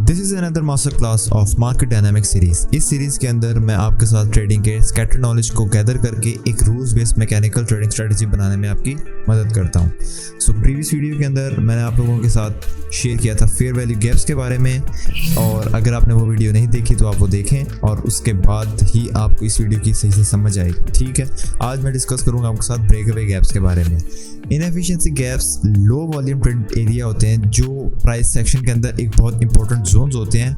This is another master class of market dynamics series. इस series के अंदर मैं आपके साथ ट्रेडिंग के स्कैटर नॉलेज को गैदर करके एक rules based mechanical trading strategy बनाने में आपकी मदद करता हूँ। सो प्रीवियस वीडियो के अंदर मैंने आप लोगों के साथ शेयर किया था फेयर वैल्यू गैप्स के बारे में, और अगर आपने वो वीडियो नहीं देखी तो आप वो देखें और उसके बाद ही आपको इस वीडियो की सही से समझ आएगी। ठीक है, आज मैं डिस्कस करूँगा आपके साथ ब्रेकअवे गैप्स के बारे में। Inefficiency gaps low volume trade area होते हैं जो प्राइस सेक्शन के अंदर एक बहुत इंपॉर्टेंट जोन्स होते हैं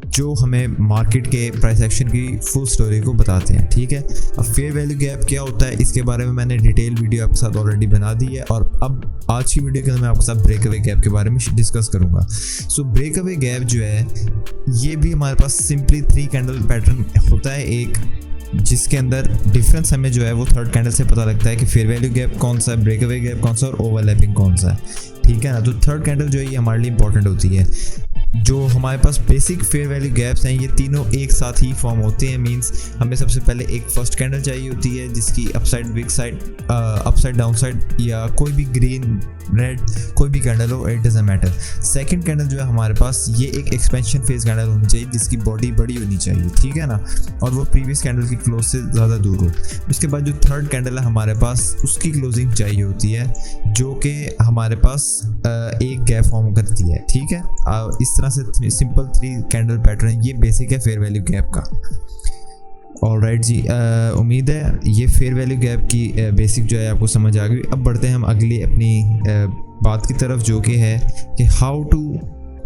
जो हमें मार्केट के प्राइस एक्शन की फुल स्टोरी को बताते हैं। ठीक है, अब फेयर वैल्यू गैप क्या होता है इसके बारे में मैंने डिटेल वीडियो आपके साथ ऑलरेडी बना दी है, और अब आज की वीडियो के अंदर मैं आपके साथ ब्रेकअवे गैप के बारे में डिस्कस करूंगा। सो ब्रेकअवे गैप जो है ये भी हमारे पास सिंपली 3 कैंडल पैटर्न होता है एक, जिसके अंदर डिफरेंस हमें जो है वो थर्ड कैंडल से पता लगता है कि फेयर वैल्यू गैप कौन सा है, ब्रेकअवे गैप कौन सा और ओवरलैपिंग कौन सा है। ठीक है ना, तो थर्ड कैंडल जो है ये हमारे लिए इंपॉर्टेंट होती है। जो हमारे पास बेसिक फेयर वैल्यू गैप्स हैं ये तीनों एक साथ ही फॉर्म होते हैं। मींस हमें सबसे पहले एक फर्स्ट कैंडल चाहिए होती है जिसकी upside week side upside down side या कोई भी ग्रीन रेड कोई भी कैंडल हो, it doesn't matter. Second candle जो है हमारे पास ये एक एक्सपेंशन फेज कैंडल होनी चाहिए जिसकी बॉडी बड़ी होनी चाहिए। ठीक है ना, और वो प्रीवियस कैंडल की क्लोज से ज़्यादा दूर हो। उसके बाद जो थर्ड कैंडल है हमारे पास उसकी क्लोजिंग चाहिए होती है जो कि हमारे पास एक गैप फॉर्म करती है। ठीक है, इस तरह से सिंपल 3 कैंडल पैटर्न ये बेसिक है फेयर वैल्यू गैप का। ऑलराइट जी, उम्मीद है ये फेयर वैल्यू गैप की बेसिक जो है आपको समझ आ गई। अब बढ़ते हैं हम अगली अपनी बात की तरफ जो कि है कि how to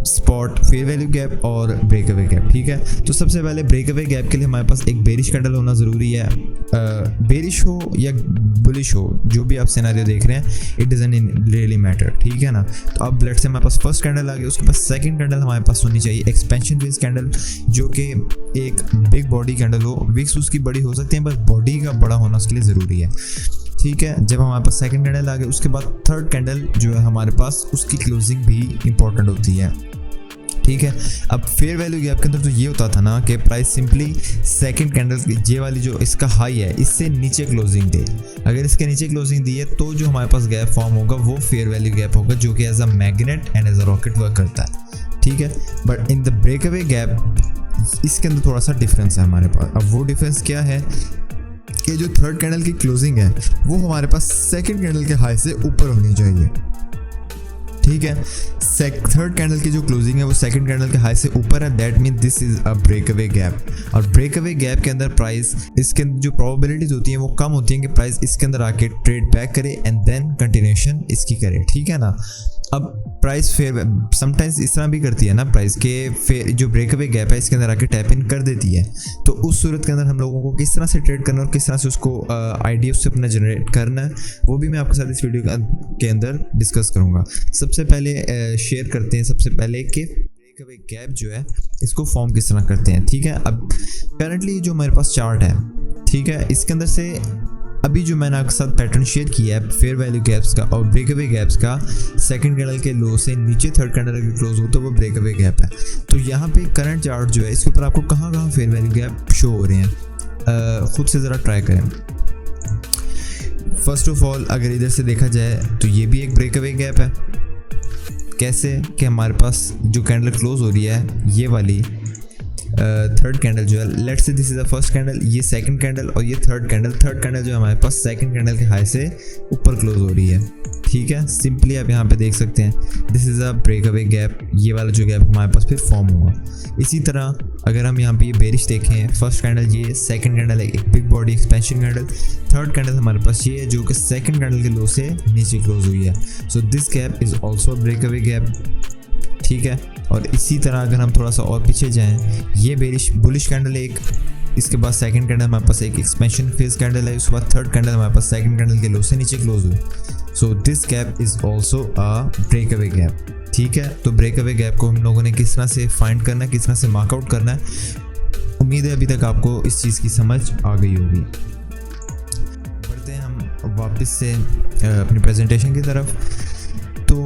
spot fair value gap और ब्रेकअवे गैप। ठीक है, तो सबसे पहले ब्रेकअवे गैप के लिए हमारे पास एक बेरिश कैंडल होना ज़रूरी है। बेरिश हो या बुलिश हो, जो भी आप सिनेरियो देख रहे हैं, इट डजंट रियली मैटर। ठीक है ना, तो अब लेट्स से हमारे पास फर्स्ट कैंडल आ गया, उसके पास सेकंड कैंडल हमारे पास होनी चाहिए एक्सपेंशन बेस कैंडल जो कि एक बिग बॉडी कैंडल हो। विक्स उसकी बड़ी हो सकती है, बस बॉडी का बड़ा होना उसके लिए ज़रूरी है। ठीक है, जब हमारे पास सेकंड कैंडल आ गया उसके बाद थर्ड कैंडल जो है हमारे पास उसकी क्लोजिंग भी इंपॉर्टेंट होती है। ठीक है, अब फेयर वैल्यू गैप के अंदर तो ये होता था ना कि प्राइस सिंपली सेकंड कैंडल की ये वाली जो इसका हाई है इससे नीचे क्लोजिंग दे। अगर इसके नीचे क्लोजिंग दी है तो जो हमारे पास गैप फॉर्म होगा वो फेयर वैल्यू गैप होगा जो कि as a magnet and as a rocket work करता है। ठीक है, but in the breakaway gap इसके अंदर थोड़ा सा डिफरेंस है हमारे पास। अब वो डिफरेंस क्या है कि जो थर्ड कैंडल की क्लोजिंग है वो हमारे पास सेकंड कैंडल के हाई से ऊपर होनी चाहिए। ठीक है, थर्ड कैंडल की जो क्लोजिंग है वो सेकंड कैंडल के हाई से ऊपर है, that mean this is a breakaway gap. और ब्रेकअवे गैप के अंदर प्राइस इसके अंदर जो प्रोबेबिलिटीज होती हैं वो कम होती हैं कि प्राइस इसके अंदर आके ट्रेड बैक करे एंड देन कंटिन्यूएशन इसकी करे। ठीक है ना, अब प्राइस फेयर समटाइम्स इस तरह भी करती है ना प्राइस के जो ब्रेकअवे गैप है इसके अंदर आके टैप इन कर देती है, तो उस सूरत के अंदर हम लोगों को किस तरह से ट्रेड करना और किस तरह से उसको आइडिया उससे अपना जनरेट करना है वो भी मैं आपके साथ इस वीडियो के अंदर डिस्कस करूँगा। सबसे पहले शेयर करते हैं सबसे पहले कि ब्रेकअवे गैप जो है इसको फॉर्म किस तरह करते हैं। ठीक है, अब करंटली जो हमारे पास चार्ट है, ठीक है, इसके अंदर से अभी जो मैंने आपके साथ पैटर्न शेयर किया है फेयर वैल्यू गैप्स का और ब्रेकअवे गैप्स का, सेकंड कैंडल के लो से नीचे थर्ड कैंडल अगर क्लोज हो तो वो ब्रेकअवे गैप है। तो यहाँ पे करंट चार्ट जो है इसके ऊपर आपको कहाँ कहाँ फेयर वैल्यू गैप शो हो रहे हैं खुद से ज़रा ट्राई करें। फर्स्ट ऑफ ऑल अगर इधर से देखा जाए तो ये भी एक ब्रेकअवे गैप है। कैसे कि हमारे पास जो कैंडल क्लोज हो रही है ये वाली थर्ड कैंडल जो है, let's say this is the first candle, ये सेकंड कैंडल और ये थर्ड कैंडल जो हमारे पास सेकंड कैंडल के हाई से ऊपर क्लोज हो रही है। ठीक है, सिंपली आप यहाँ पे देख सकते हैं this is a breakaway gap. ये वाला जो गैप हमारे पास फिर फॉर्म हुआ। इसी तरह अगर हम यहाँ पे ये बेरिश देखें, फर्स्ट कैंडल ये, सेकंड कैंडल है एक big body expansion candle, third candle हमारे पास ये है जो कि सेकंड कैंडल के लो से नीचे क्लोज हुई है। सो this gap is also breakaway gap. ठीक है, और इसी तरह अगर हम थोड़ा सा और पीछे जाएं, ये बेरिश बुलिश कैंडल एक, इसके बाद सेकंड कैंडल हमारे पास एक एक्सपेंशन फेज कैंडल है, उसके बाद थर्ड कैंडल हमारे पास सेकंड कैंडल के लो से नीचे क्लोज हुई। सो this gap is also a breakaway gap. ठीक है, तो ब्रेकअवे गैप को हम लोगों ने किस तरह से फाइंड करना है, किस तरह से मार्कआउट करना है, उम्मीद है अभी तक आपको इस चीज़ की समझ आ गई होगी। बढ़ते हैं हम वापस से अपनी प्रेजेंटेशन की तरफ। तो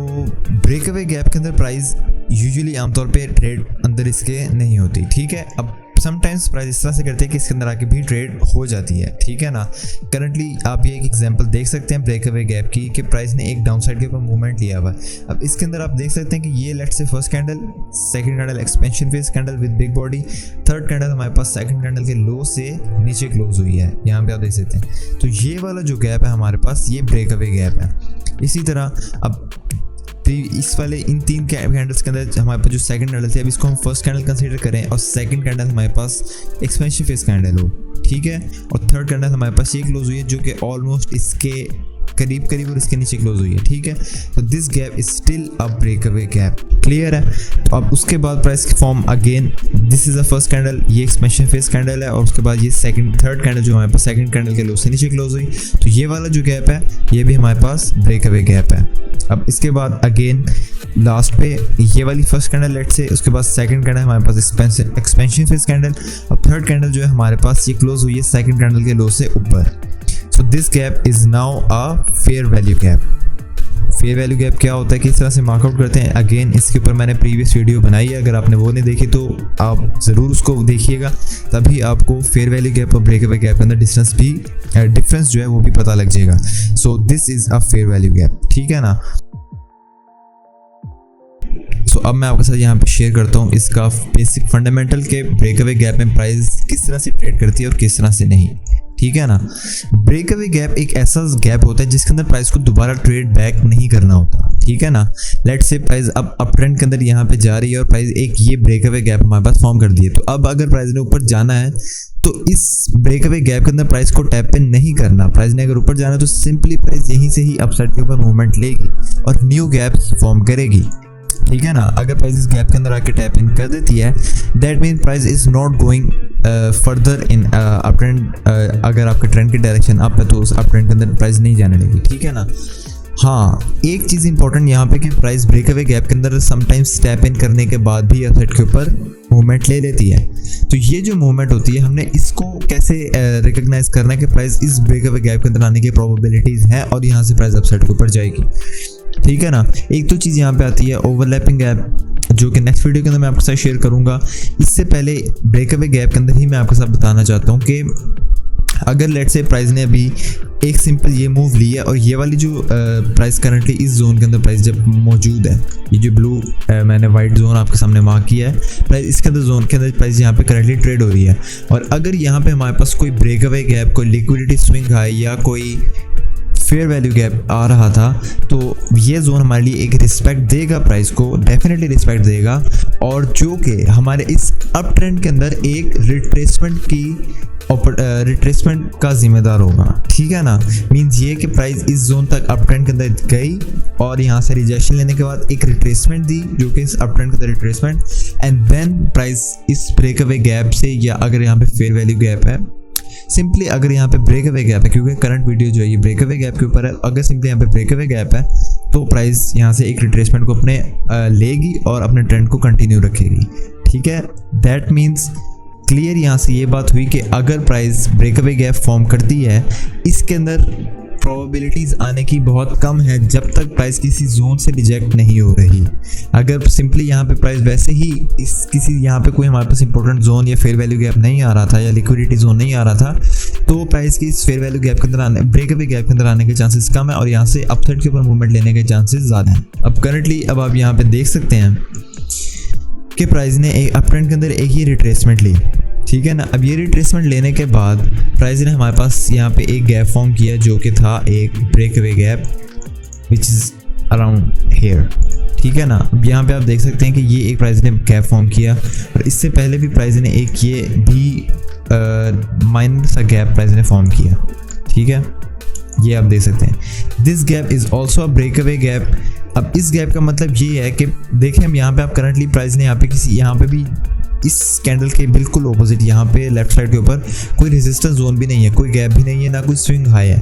ब्रेकअवे गैप के अंदर प्राइस यूजुअली आमतौर पे ट्रेड अंदर इसके नहीं होती। ठीक है, अब समटाइम्स प्राइस इस तरह से करते हैं कि इसके अंदर आके भी ट्रेड हो जाती है, ठीक है ना। करंटली आप ये एक एग्जांपल देख सकते हैं ब्रेकअवे गैप की कि प्राइस ने एक डाउन साइड के ऊपर मूवमेंट लिया हुआ है। अब इसके अंदर आप देख सकते हैं कि ये let's say first candle, second candle expansion phase candle with big body, third candle हमारे पास सेकंड कैंडल के लो से नीचे क्लोज हुई है, यहाँ पे आप देख सकते हैं। तो ये वाला जो गैप है हमारे पास ये ब्रेकअवे गैप है। इसी तरह अब इस वाले इन 3 कैंडल्स के अंदर हमारे पास जो सेकंड कैंडल थी, अब इसको हम फर्स्ट कैंडल कंसीडर करें और सेकंड कैंडल हमारे पास एक्सपेंशन फेज कैंडल हो, ठीक है, और थर्ड कैंडल हमारे पास ये क्लोज हुई है जो कि ऑलमोस्ट इसके करीब और इसके नीचे क्लोज हुई है, ठीक है। तो this gap is still a breakaway gap, clear है। तो अब उसके बाद प्राइस की form again, this is the first candle, ये एक्सपेंशन फेज कैंडल है, और उसके बाद ये थर्ड कैंडल जो हमारे पास सेकंड कैंडल के लो से नीचे क्लोज हुई। तो ये वाला जो गैप है ये भी हमारे पास ब्रेकअवे गैप है। अब इसके बाद अगेन लास्ट पे ये वाली फर्स्ट कैंडल लेट से, उसके बाद सेकंड कैंडल हमारे पास एक्सपेंशन फेज कैंडल, अब थर्ड कैंडल जो है हमारे पास ये क्लोज हुई है सेकंड कैंडल के लो से ऊपर। सो this gap is now a fair value gap. Fair value gap क्या होता है, किस तरह से मार्कआउट करते हैं, अगेन इसके ऊपर मैंने प्रीवियस वीडियो बनाई है, अगर आपने वो नहीं देखी तो आप ज़रूर उसको देखिएगा, तभी आपको फेयर वैल्यू गैप और ब्रेकअवे गैप के अंदर डिफरेंस जो है वो भी पता लग जाएगा। So this is a fair value gap, ठीक है ना। सो अब मैं आपके साथ यहाँ पे शेयर करता हूँ इसका बेसिक फंडामेंटल के ब्रेकअवे गैप में प्राइस किस तरह से ट्रेड करती है और किस तरह से नहीं, ठीक है ना। ब्रेकअवे गैप एक ऐसा गैप होता है जिसके अंदर प्राइस को दोबारा ट्रेड बैक नहीं करना होता, ठीक है ना। लेट्स से प्राइस अब अप ट्रेंड के अंदर यहाँ पे जा रही है और प्राइस एक ये ब्रेकअवे गैप हमारे पास फॉर्म कर दी है। तो अब अगर प्राइस ने ऊपर जाना है तो इस ब्रेकअवे गैप के अंदर प्राइस को टैप इन नहीं करना। प्राइस ने अगर ऊपर जाना है तो सिंपली प्राइस यहीं से ही अपसाइड के ऊपर मूवमेंट लेगी और न्यू गैप फॉर्म करेगी, ठीक है ना। अगर प्राइस इस गैप के अंदर आके टैप इन कर देती है that mean price is not going further in up trend. अगर आपके ट्रेंड की डायरेक्शन अप है तो उस अप ट्रेंड के अंदर प्राइस नहीं जाने देगी, ठीक है ना। हाँ, एक चीज़ इंपॉर्टेंट यहाँ पे कि प्राइस ब्रेकअवे गैप के अंदर समटाइम्स स्टेप इन करने के बाद भी अपसाइड के ऊपर मूवमेंट ले लेती है। तो ये जो मूवमेंट होती है हमने इसको कैसे रिकॉग्नाइज करना है कि प्राइस इस ब्रेकअवे गैप के अंदर आने की प्रोबेबिलिटीज़ हैं और यहाँ से प्राइस अपसाइड के ऊपर जाएगी, ठीक है ना। एक तो चीज़ यहाँ पे आती है ओवरलैपिंग गैप, जो कि नेक्स्ट वीडियो के अंदर मैं आपके साथ शेयर करूँगा। इससे पहले ब्रेकअवे गैप के अंदर ही मैं आपके साथ बताना चाहता हूँ कि अगर लेट्स से प्राइस ने अभी एक सिंपल ये मूव लिया और ये वाली जो प्राइस करंटली इस जोन के अंदर प्राइस जब मौजूद है, ये जो ब्लू मैंने वाइट जोन आपके सामने मार्क किया है, प्राइस इसके अंदर जोन के अंदर प्राइस यहाँ पे करंटली ट्रेड हो रही है। और अगर यहाँ पे हमारे पास कोई ब्रेकअवे गैप, कोई लिक्विडिटी स्विंग है या कोई फेयर वैल्यू गैप आ रहा था तो ये जोन हमारे लिए एक रिस्पेक्ट देगा, प्राइस को डेफिनेटली रिस्पेक्ट देगा, और जो कि हमारे इस अप ट्रेंड के अंदर एक रिट्रेसमेंट का जिम्मेदार होगा, ठीक है ना। मींस ये कि प्राइस इस जोन तक अप ट्रेंड के अंदर गई और यहाँ से रिजेक्शन लेने के बाद एक रिट्रेसमेंट दी जो कि इस अप ट्रेंड के अंदर रिट्रेसमेंट, एंड देन प्राइस इस ब्रेकअवे गैप से, या अगर यहाँ पे फेयर वैल्यू गैप है, सिंपली अगर यहाँ पे ब्रेकअवे गैप है, क्योंकि करंट वीडियो जो है ये ब्रेकअवे गैप के ऊपर है, अगर सिंपली यहाँ पे ब्रेकअवे गैप है तो प्राइस यहाँ से एक रिट्रेसमेंट को अपने लेगी और अपने ट्रेंड को कंटिन्यू रखेगी, ठीक है। दैट मीन्स क्लियर यहाँ से ये बात हुई कि अगर प्राइस ब्रेकअवे गैप फॉर्म करती है इसके अंदर प्रोबेबिलिटीज़ आने की बहुत कम है जब तक प्राइस किसी जोन से रिजेक्ट नहीं हो रही। अगर सिंपली यहाँ पे प्राइस वैसे ही किसी यहाँ पे कोई हमारे पास इंपॉर्टेंट जोन या फेयर वैल्यू गैप नहीं आ रहा था या लिक्विडिटी जोन नहीं आ रहा था तो प्राइस की इस फेयर वैल्यू गैप के अंदर आने, ब्रेकअवे गैप के अंदर आने के चांसेस कम है और यहाँ से अपसाइड के ऊपर मूवमेंट लेने के चांसेस ज़्यादा हैं। अब करंटली अब आप यहाँ पे देख सकते हैं कि प्राइस ने एक अप ट्रेंड के अंदर एक ही रिट्रेसमेंट ली, ठीक है ना। अब ये रिट्रेसमेंट लेने के बाद प्राइस ने हमारे पास यहाँ पे एक गैप फॉर्म किया जो कि था एक breakaway gap which is around hair, ठीक है ना। अब यहाँ पे आप देख सकते हैं कि ये एक प्राइस ने गैप फॉर्म किया और इससे पहले भी प्राइस ने एक ये भी माइनर सा गैप प्राइस ने फॉर्म किया, ठीक है, ये आप देख सकते हैं। This gap is also a breakaway gap. अब इस गैप का मतलब ये है कि देखें हम यहाँ पे आप करंटली प्राइस ने यहाँ पे भी इस कैंडल के बिल्कुल ऑपोजिट यहाँ पे लेफ्ट साइड के ऊपर कोई रेजिस्टेंस जोन भी नहीं है, कोई गैप भी नहीं है, ना कोई स्विंग हाई है।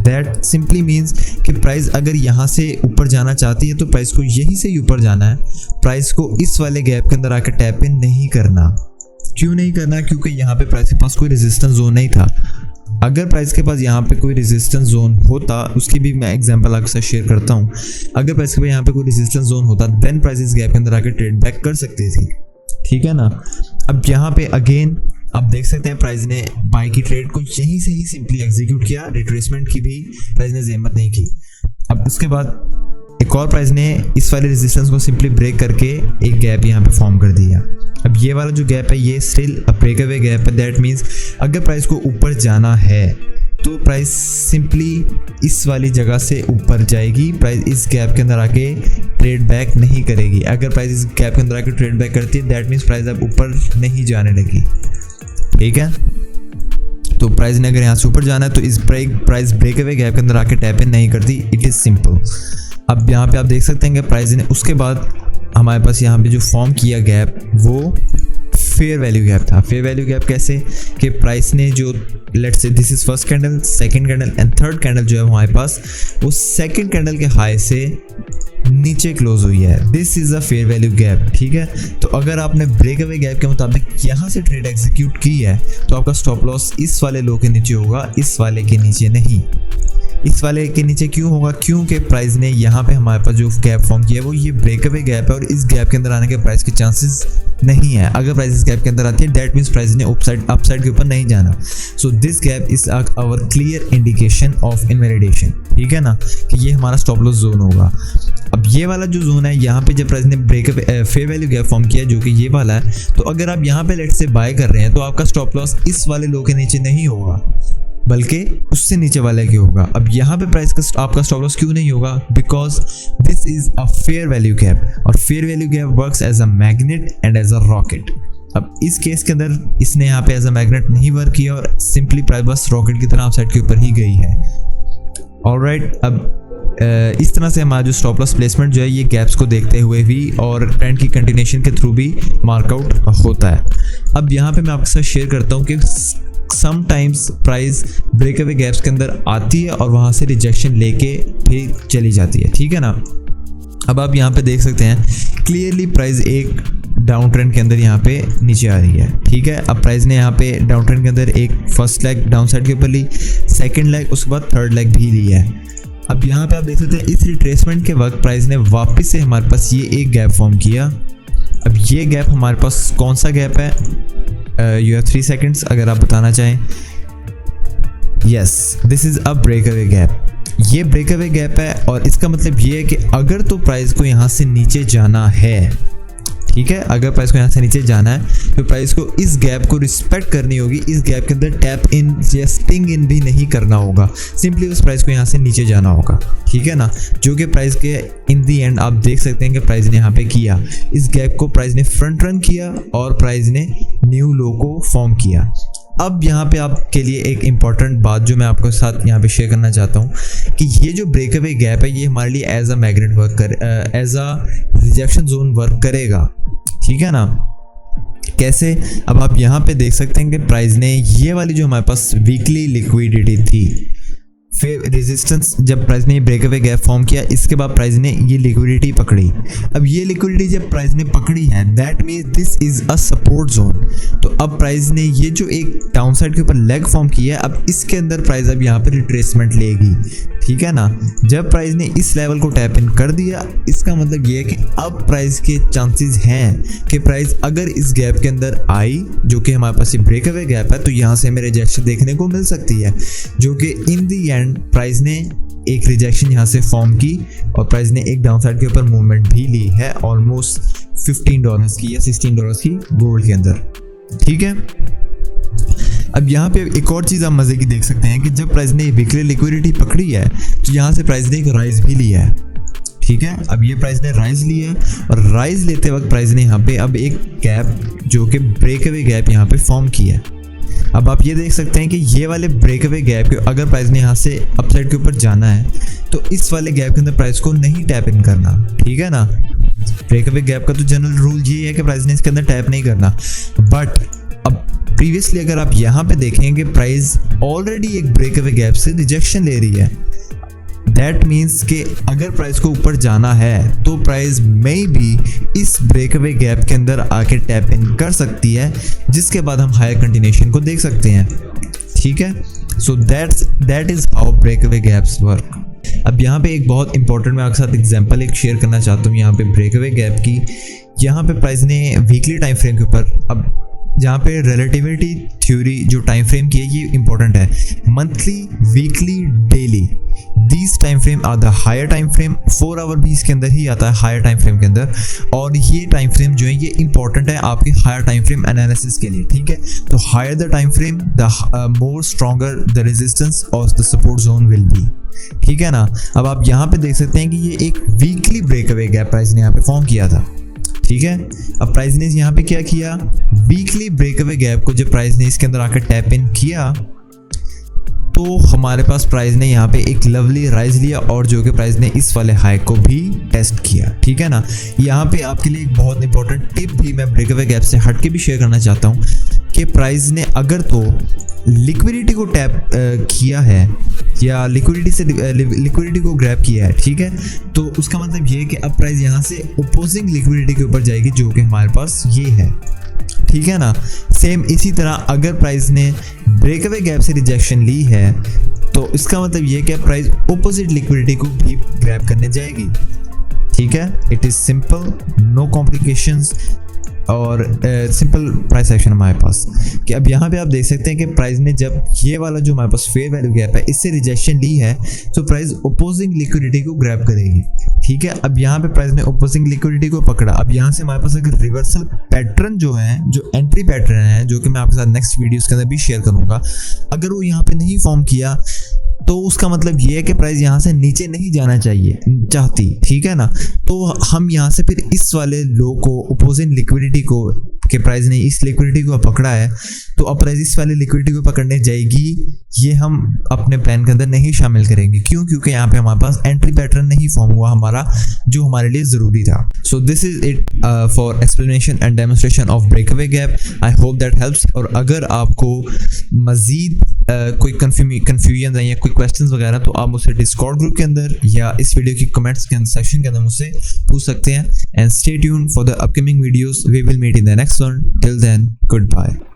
दैट सिंपली मीन्स कि प्राइस अगर यहाँ से ऊपर जाना चाहती है तो प्राइस को यहीं से ही ऊपर जाना है, प्राइस को इस वाले गैप के अंदर आकर टैप इन नहीं करना। क्यों नहीं करना? क्योंकि यहाँ पे प्राइस के पास कोई रेजिस्टेंस जोन नहीं था। अगर प्राइस के पास यहाँ पे कोई रेजिस्टेंस जोन होता, उसकी भी मैं एग्जांपल आपके साथ शेयर करता हूँ। अगर प्राइस के पास यहाँ पे कोई रेजिस्टेंस जोन होता देन प्राइस इस गैप के अंदर आकर ट्रेड बैक कर सकती थी, ठीक है ना। अब यहाँ पे अगेन आप देख सकते हैं प्राइस ने बाय की ट्रेड को यहीं से ही सिंपली एग्जीक्यूट किया, रिट्रेसमेंट की भी प्राइस ने जहमत नहीं की। अब उसके बाद एक और प्राइस ने इस वाले रेजिस्टेंस को सिंपली ब्रेक करके एक गैप यहाँ पे फॉर्म कर दिया। अब ये वाला जो गैप है ये still a breakaway gap है। दैट मीन्स अगर प्राइस को ऊपर जाना है तो प्राइस सिंपली इस वाली जगह से ऊपर जाएगी, प्राइस इस गैप के अंदर आके ट्रेड बैक नहीं करेगी। अगर प्राइस इस गैप के अंदर आके ट्रेड बैक करती है दैट मीन्स प्राइस अब ऊपर नहीं जाने लगी, ठीक है। तो प्राइस ने अगर यहाँ से ऊपर जाना है तो इस प्राइस ब्रेक अवे गैप के अंदर आके टैप इन नहीं करती, इट इज़ सिंपल। अब यहाँ पे आप देख सकते हैं कि प्राइस ने उसके बाद हमारे पास यहाँ पे जो फॉर्म किया गैप वो फेयर वैल्यू गैप था। फेयर वैल्यू गैप कैसे कि प्राइस ने जो let's say this is first candle, second candle and third candle जो है हमारे पास वो सेकंड कैंडल के हाई से नीचे क्लोज हुई है। This is a fair value gap, ठीक है। तो अगर आपने ब्रेक अवे गैप के मुताबिक यहाँ से ट्रेड एग्जीक्यूट की है तो आपका स्टॉप लॉस इस वाले लो के नीचे होगा, इस वाले के नीचे नहीं। इस वाले के नीचे क्यों होगा? क्योंकि प्राइस ने यहाँ पे हमारे पास जो गैप फॉर्म किया है वो ये ब्रेक अवे गैप है और इस गैप के अंदर आने के प्राइस के चांसेस नहीं है। अगर प्राइस इस गैप के अंदर आती है दैट मीन्स प्राइस ने अपसाइड के ऊपर नहीं जाना। So this gap is our clear indication of invalidation, ठीक है ना, कि ये हमारा स्टॉप लॉस जोन होगा। अब ये वाला जो जोन है यहाँ पे जब प्राइस ने break fair value gap form किया जो कि ये वाला है, तो अगर आप यहाँ पे लेट से बाय कर रहे हैं तो आपका स्टॉप लॉस इस वाले लो के नीचे नहीं होगा बल्कि उससे नीचे वाले की होगा। अब यहाँ पे प्राइस का आपका स्टॉप लॉस क्यों नहीं होगा? Because this is a fair value gap और fair value gap works as a magnet and as a rocket. अब इस केस के अंदर इसने यहाँ पे एज अ मैग्नेट नहीं वर्क किया और सिंपली प्राइस बस रॉकेट की तरह अपसाइड के ऊपर ही गई है। ऑलराइट, अब इस तरह से हमारा जो स्टॉप लॉस प्लेसमेंट जो है ये गैप्स को देखते हुए भी और ट्रेंड की कंटिन्यूएशन के थ्रू भी मार्कआउट होता है। अब यहाँ पे मैं आपके साथ शेयर करता हूँ कि sometimes price breakaway gaps के अंदर आती है और वहाँ से रिजेक्शन लेके फिर चली जाती है, ठीक है ना। अब आप यहाँ पे देख सकते हैं क्लियरली प्राइस एक डाउन ट्रेंड के अंदर यहाँ पे नीचे आ रही है, ठीक है। अब प्राइस ने यहाँ पे डाउन ट्रेंड के अंदर एक फर्स्ट लेग डाउन साइड के ऊपर ली, सेकेंड लेग, उसके बाद थर्ड लेग भी ली है। अब यहाँ पे आप देख सकते हैं इस रिट्रेसमेंट के वक्त प्राइस ने वापस से हमारे पास ये एक गैप फॉर्म किया। अब ये गैप हमारे पास कौन सा गैप है? यू हैव 3 सेकेंड्स अगर आप बताना चाहें। Yes, this is a breakaway gap. ये ब्रेक अवे गैप है और इसका मतलब ये है कि अगर तो प्राइस को यहाँ से नीचे जाना है, ठीक है, अगर प्राइस को यहाँ से नीचे जाना है तो प्राइस को इस गैप को रिस्पेक्ट करनी होगी। इस गैप के अंदर टैप इन या स्टिंग इन भी नहीं करना होगा, सिंपली उस प्राइस को यहाँ से नीचे जाना होगा, ठीक है ना। जो कि प्राइस के इन दी एंड आप देख सकते हैं कि प्राइस ने यहाँ पे किया, इस गैप को प्राइस ने फ्रंट रन किया और प्राइस ने न्यू लो को फॉर्म किया। अब यहाँ पे आपके लिए एक इम्पॉर्टेंट बात जो मैं आपके साथ यहाँ पे शेयर करना चाहता हूँ कि ये जो ब्रेक अवे गैप है ये हमारे लिए as a magnet work as a rejection zone work करेगा, ठीक है ना। कैसे? अब आप यहाँ पे देख सकते हैं कि प्राइस ने ये वाली जो हमारे पास वीकली लिक्विडिटी थी, फिर रेजिस्टेंस जब प्राइस ने ब्रेक अवे गैप फॉर्म किया इसके बाद प्राइस ने ये लिक्विडिटी पकड़ी। अब ये लिक्विडिटी जब प्राइस ने पकड़ी है that means this is a support zone. तो अब प्राइस ने ये जो एक डाउन साइड के ऊपर लेग फॉर्म किया है, अब इसके अंदर प्राइस अब यहाँ पर रिट्रेसमेंट लेगी, ठीक है ना। जब प्राइस ने इस लेवल को टैप इन कर दिया इसका मतलब ये है कि अब प्राइस के चांसेस हैं कि प्राइस अगर इस गैप के अंदर आई जो कि हमारे पास ये ब्रेक अवे गैप है तो यहाँ से हमें रिजेक्शन देखने को मिल सकती है, जो कि इन दी एंड प्राइस ने एक रिजेक्शन यहाँ से फॉर्म की और प्राइस ने एक डाउन साइड के ऊपर मूवमेंट भी ली है ऑलमोस्ट $15 की या $16 की गोल्ड के अंदर, ठीक है। अब यहाँ पे एक और चीज़ आप मज़े की देख सकते हैं कि जब प्राइस ने वीकली लिक्विडिटी पकड़ी है तो यहाँ से प्राइस ने एक राइज भी लिया है, ठीक है। अब ये प्राइस ने राइज लिया है और राइज लेते वक्त प्राइस ने यहाँ पे अब एक गैप जो कि ब्रेक अवे गैप यहाँ पे फॉर्म किया है। अब आप ये देख सकते हैं कि ये वाले ब्रेक अवे गैप के अगर प्राइस ने यहाँ से अपसाइड के ऊपर जाना है तो इस वाले गैप के अंदर प्राइस को नहीं टैप इन करना, ठीक है ना। ब्रेक अवे गैप का तो जनरल रूल ये है कि प्राइस ने इसके अंदर टैप नहीं करना, बट अब प्रीवियसली अगर आप यहाँ पे देखें कि प्राइस ऑलरेडी एक ब्रेक अवे गैप से रिजेक्शन ले रही है, दैट मीन्स कि अगर प्राइस को ऊपर जाना है तो प्राइस में भी इस ब्रेक अवे गैप के अंदर आके टैप इन कर सकती है, जिसके बाद हम हायर कंटिन्यूएशन को देख सकते हैं, ठीक है। So that is how breakaway gaps work. अब यहाँ पे एक बहुत इंपॉर्टेंट मैं आपके साथ एग्जांपल एक शेयर करना चाहता हूँ यहाँ पे ब्रेक अवे गैप की। यहाँ पे प्राइस ने वीकली टाइम फ्रेम के ऊपर, अब जहाँ पे रिलेटिविटी थ्योरी जो टाइम फ्रेम की है ये इंपॉर्टेंट है। Monthly, weekly, daily, these time frame are the higher time frame. 4 hour भी इसके अंदर ही आता है हायर टाइम फ्रेम के अंदर, और ये टाइम फ्रेम जो है ये इंपॉर्टेंट है आपके हायर टाइम फ्रेम एनालिसिस के लिए, ठीक है। तो higher the time frame the more stronger the resistance और the support zone will be, ठीक है ना। अब आप यहाँ पे देख सकते हैं कि ये एक वीकली ब्रेकअवे गैप प्राइस ने यहाँ पे फॉर्म किया था, ठीक है। अब प्राइस ने यहाँ पे क्या किया, वीकली ब्रेकअवे गैप को जब प्राइस ने इसके अंदर आकर टैप इन किया तो हमारे पास प्राइस ने यहाँ पे एक लवली राइज लिया और जो कि प्राइस ने इस वाले हाई को भी टेस्ट किया, ठीक है ना। यहाँ पे आपके लिए एक बहुत इंपॉर्टेंट टिप भी मैं ब्रेकअवे गैप से हट के भी शेयर करना चाहता हूँ कि प्राइस ने अगर तो लिक्विडिटी को टैप किया है या लिक्विडिटी को ग्रैब किया है, ठीक है, तो उसका मतलब ये है कि अब प्राइस यहाँ से ओपोजिंग लिक्विडिटी के ऊपर जाएगी जो कि हमारे पास ये है, ठीक है ना। सेम इसी तरह अगर प्राइस ने ब्रेकअवे गैप से रिजेक्शन ली है तो इसका मतलब ये कि प्राइस ओपोजिट लिक्विडिटी को भी ग्रैब करने जाएगी, ठीक है। It is simple, no complications और सिंपल प्राइस एक्शन हमारे पास। कि अब यहाँ पे आप देख सकते हैं कि प्राइस ने जब ये वाला जो हमारे पास फेयर वैल्यू गैप है इससे रिजेक्शन ली है तो प्राइस ओपोजिंग लिक्विडिटी को ग्रैब करेगी, ठीक है। अब यहाँ पे प्राइस ने ओपोजिंग लिक्विडिटी को पकड़ा। अब यहाँ से हमारे पास अगर रिवर्सल पैटर्न जो है, जो एंट्री पैटर्न है, जो कि मैं आपके साथ नेक्स्ट वीडियोस के अंदर भी शेयर करूंगा, अगर वो यहाँ पे नहीं फॉर्म किया तो उसका मतलब ये है कि प्राइस यहाँ से नीचे नहीं जाना चाहती, ठीक है ना। तो हम यहाँ से फिर इस वाले लो को, ओपोजिंग लिक्विडिटी को, कि प्राइस ने इस लिक्विडिटी को पकड़ा है तो अब प्राइस इस वाले लिक्विडिटी को पकड़ने जाएगी, ये हम अपने प्लान के अंदर नहीं शामिल करेंगे। क्यों? क्योंकि यहाँ पे हमारे पास एंट्री पैटर्न नहीं फॉर्म हुआ हमारा, जो हमारे लिए ज़रूरी था। So this is it for explanation and demonstration of breakaway gap. I hope that helps. और अगर आपको मज़ीद कोई कन्फ्यूजन है या कोई क्वेश्चंस वगैरह तो आप मुझसे डिस्कॉर्ड ग्रुप के अंदर या इस वीडियो की कमेंट्स के सेक्शन के अंदर मुझसे पूछ सकते हैं। And stay tuned for the upcoming videos. We will meet in the next one. Till then, goodbye.